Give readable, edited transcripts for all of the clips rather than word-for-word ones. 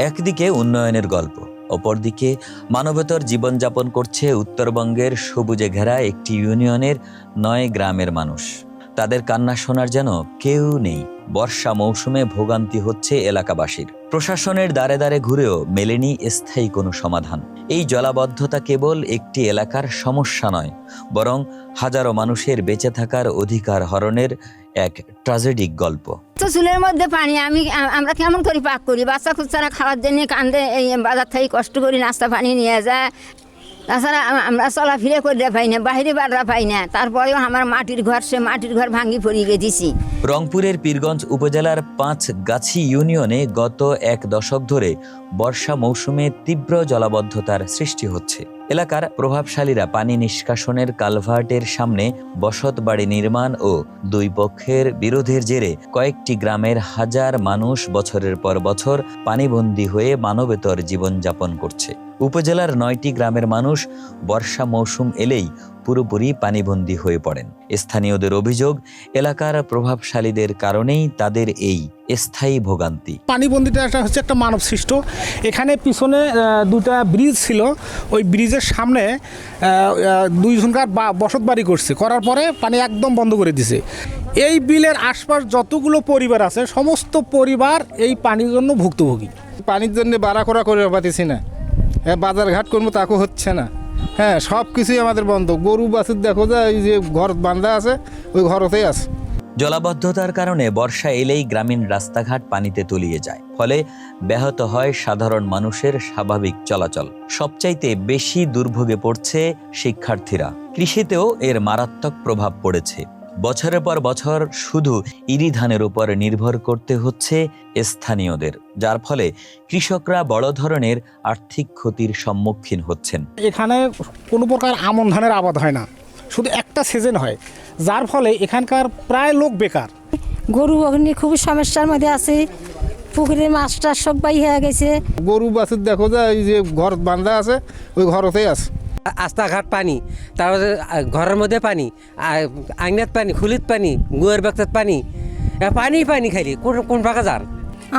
একদিকে উন্নয়নের গল্প, অপরদিকে মানবেতর জীবনযাপন করছে উত্তরবঙ্গের সবুজে ঘেরা একটি ইউনিয়নের ৯ গ্রামের মানুষ। তাদের কান্না শোনার যেন কেউ নেই। বর্ষা মৌসুমে ভোগান্তি হচ্ছে এলাকাবাসীর। প্রশাসনের দ্বারে দ্বারে ঘুরেও মেলেনি স্থায়ী কোনো সমাধান। এই জলাবদ্ধতা কেবল একটি এলাকার সমস্যা নয়, বরং হাজারো মানুষের বেঁচে থাকার অধিকার হরণের এক ট্র্যাজেডিক গল্প। তো চুলের মধ্যে পানি আমরা কেমন করে পাক করি? বাচ্চা খুচ্চারা খাওয়ার জন্য কান্দে, এই বাজার থেকে কষ্ট করি নাস্তা পানি নিয়ে যায়। তাছাড়া আমরা চলাফিরে করতে পাই না, বাইরে বাড়া পাই না। তারপরেও আমার মাটির ঘর ভাঙি পড়িয়ে গেছি। রংপুরের পীরগঞ্জ উপজেলার ৫গাছি ইউনিয়নে গত ১ দশক ধরে বর্ষা মৌসুমে তীব্র জলাবদ্ধতার সৃষ্টি হচ্ছে। এলাকার প্রভাবশালীরা পানি নিষ্কাশনের কালভার্টের সামনে বসত বাড়ি নির্মাণ ও দুই পক্ষের বিরোধের জেরে কয়েকটি গ্রামের হাজার মানুষ বছরের পর বছর পানিবন্দী হয়ে মানবেতর জীবনযাপন করছে। উপজেলার ৯টি গ্রামের মানুষ বর্ষা মৌসুম এলেই পুরোপুরি পানিবন্দী হয়ে পড়েন। স্থানীয়দের অভিযোগ, এলাকার প্রভাবশালীদের কারণেই তাদের এই স্থায়ী ভোগান্তি। পানিবন্দিটা হচ্ছে একটা মানব সৃষ্ট। এখানে পিছনে দুটা ব্রিজ ছিল, ওই ব্রিজের সামনে দুইজনকার বসত বাড়ি করার পরে পানি একদম বন্ধ করে দিছে। এই বিলের আশপাশ যতগুলো পরিবার আছে সমস্ত পরিবার এই পানির জন্য ভুক্তভোগী। পানির জন্য বাড়া করে পাচ্ছি না, বাজার ঘাট করবো তাকে হচ্ছে না। হ্যাঁ, সব কিছুই আমাদের বন্ধ। গরু বাছুর দেখো যায়, এই যে ঘর বান্ধা আছে ওই ঘরতেই আছে। জলাবদ্ধতার কারণে বর্ষা এলেই গ্রামীণ রাস্তাঘাট পানিতে তলিয়ে যায়, ফলে ব্যাহত হয় সাধারণ মানুষের স্বাভাবিক চলাচল। সবচাইতে বেশি দুর্ভোগে পড়ছে শিক্ষার্থীরা। কৃষিতেও এর মারাত্মক প্রভাব পড়েছে। বছরের পর বছর শুধু ইরি ধানের উপর নির্ভর করতে হচ্ছে স্থানীয়দের, যার ফলে কৃষকরা বড় ধরনের আর্থিক ক্ষতির সম্মুখীন হচ্ছেন। এখানে কোনো প্রকার আমন ধানের আবাদ হয় না, শুধু একটা সিজন হয়, যার ফলে এখানকার প্রায় লোক বেকার। গরু অগ্নি খুবই সমস্যার মধ্যে আছে। পুকুরের মাছটা সবাই হয়ে গেছে। গরু বাছুর দেখো যায়, এই যে ঘর বান্ধা আছে ওই ঘরতেই আছে। রাস্তাঘাট পানি, তারপরে ঘরের মধ্যে পানি, আইনাত পানি, খুলিত পানি, গুয়ের বাক্তাত পানি, পানি খাইলি কোন ফাঁকা যান।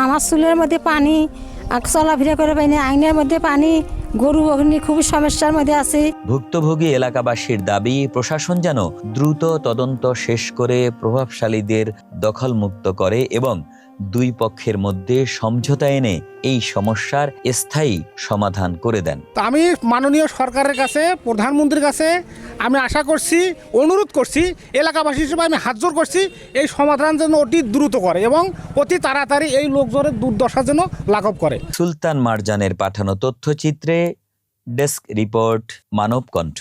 আমার চুলের মধ্যে পানি, চলাফেরা করে পাই না। আইনের মধ্যে পানি, গরু অগ্নি খুবই সমস্যার মধ্যে আছে। ভুক্তভোগী এলাকাবাসীর দাবি, প্রশাসন যেন দ্রুত তদন্ত শেষ করে প্রভাবশালীদের দখলমুক্ত করে এবং দুই পক্ষের মধ্যে সমঝোতা এনে এই সমস্যার স্থায়ী সমাধান করে দেন। আমি মাননীয় সরকারের কাছে, প্রধানমন্ত্রীর কাছে আমি আশা করছি, অনুরোধ করছি, এলাকাবাসী হিসেবে আমি হাত জোর করছি, এই সমাধান যেন অতি দ্রুত করে এবং অতি তাড়াতাড়ি এই লোকজনের দুর্দশা যেন লাঘব করে। সুলতান মারজানের পাঠানো তথ্যচিত্রে ডেস্ক রিপোর্ট, মানব কণ্ঠ।